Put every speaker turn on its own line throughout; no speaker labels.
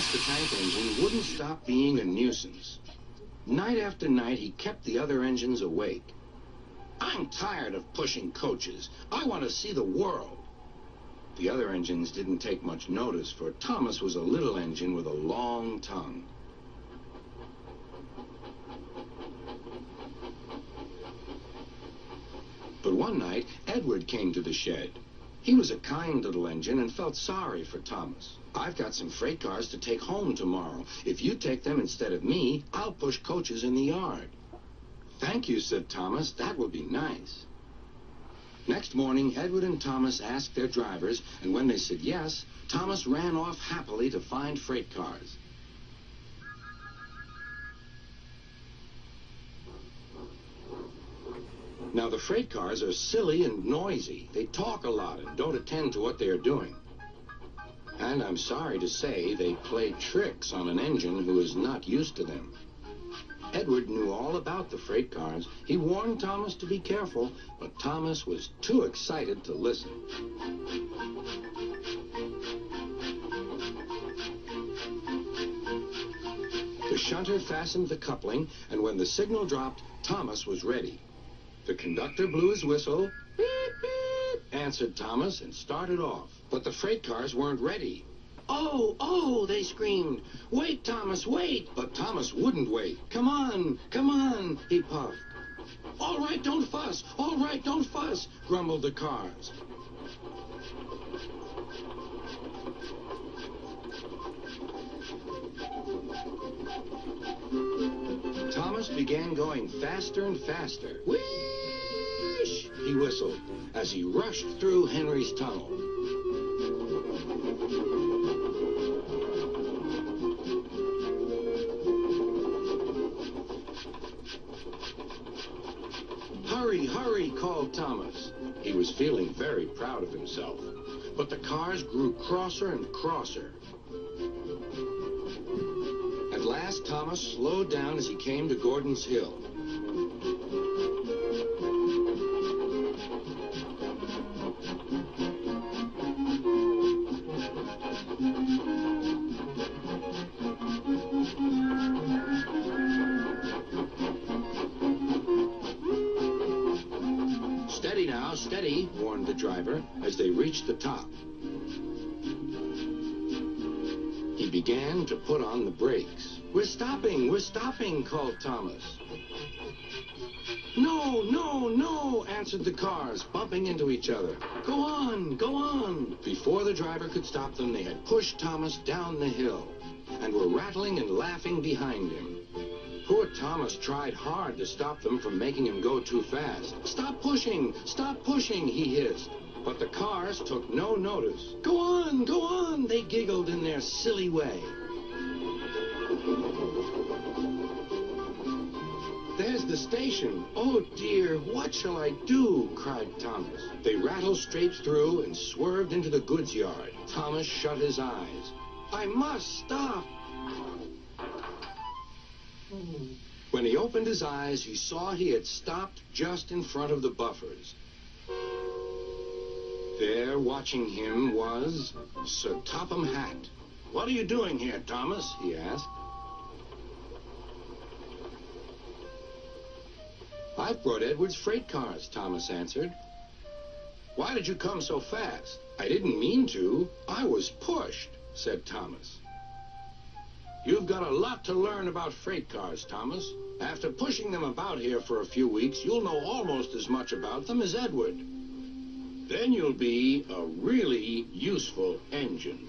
Thomas the Tank Engine wouldn't stop being a nuisance. Night after night, he kept the other engines awake. "I'm tired of pushing coaches. I want to see the world." The other engines didn't take much notice, for Thomas was a little engine with a long tongue. But one night, Edward came to the shed. He was a kind little engine and felt sorry for Thomas. "I've got some freight cars to take home tomorrow. If you take them instead of me, I'll push coaches in the yard." "Thank you," said Thomas. "That would be nice." Next morning, Edward and Thomas asked their drivers, and when they said yes, Thomas ran off happily to find freight cars. Now, the freight cars are silly and noisy. They talk a lot and don't attend to what they are doing. And I'm sorry to say, they play tricks on an engine who is not used to them. Edward knew all about the freight cars. He warned Thomas to be careful, but Thomas was too excited to listen. The shunter fastened the coupling, and when the signal dropped, Thomas was ready. The conductor blew his whistle. "Beep, beep," answered Thomas, and started off. But the freight cars weren't ready. "Oh, oh," they screamed. "Wait, Thomas, wait." But Thomas wouldn't wait. Come on, he puffed. "All right, don't fuss. All right, don't fuss," grumbled the cars. Thomas began going faster and faster. "Whoosh!" he whistled as he rushed through Henry's tunnel. "Hurry, hurry," called Thomas. He was feeling very proud of himself. But the cars grew crosser and crosser. At last, Thomas slowed down as he came to Gordon's Hill. "Steady now, steady," warned the driver as they reached the top. He began to put on the brakes. We're stopping," called Thomas. "No, no, no," answered the cars, bumping into each other. Go on." Before the driver could stop them, they had pushed Thomas down the hill and were rattling and laughing behind him. Poor Thomas tried hard to stop them from making him go too fast. Stop pushing, he hissed. But the cars took no notice. Go on, they giggled in their silly way. "There's the station. Oh, dear, what shall I do?" cried Thomas. They rattled straight through and swerved into the goods yard. Thomas shut his eyes. "I must stop." When he opened his eyes, he saw he had stopped just in front of the buffers. There, watching him, was Sir Topham Hatt. "What are you doing here, Thomas?" he asked. "I've brought Edward's freight cars," Thomas answered. "Why did you come so fast?" "I didn't mean to. I was pushed," said Thomas. "You've got a lot to learn about freight cars, Thomas. After pushing them about here for a few weeks, you'll know almost as much about them as Edward. Then you'll be a really useful engine."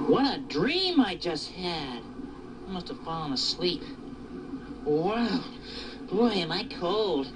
What a dream I just had. I must have fallen asleep. Wow. Boy, am I cold.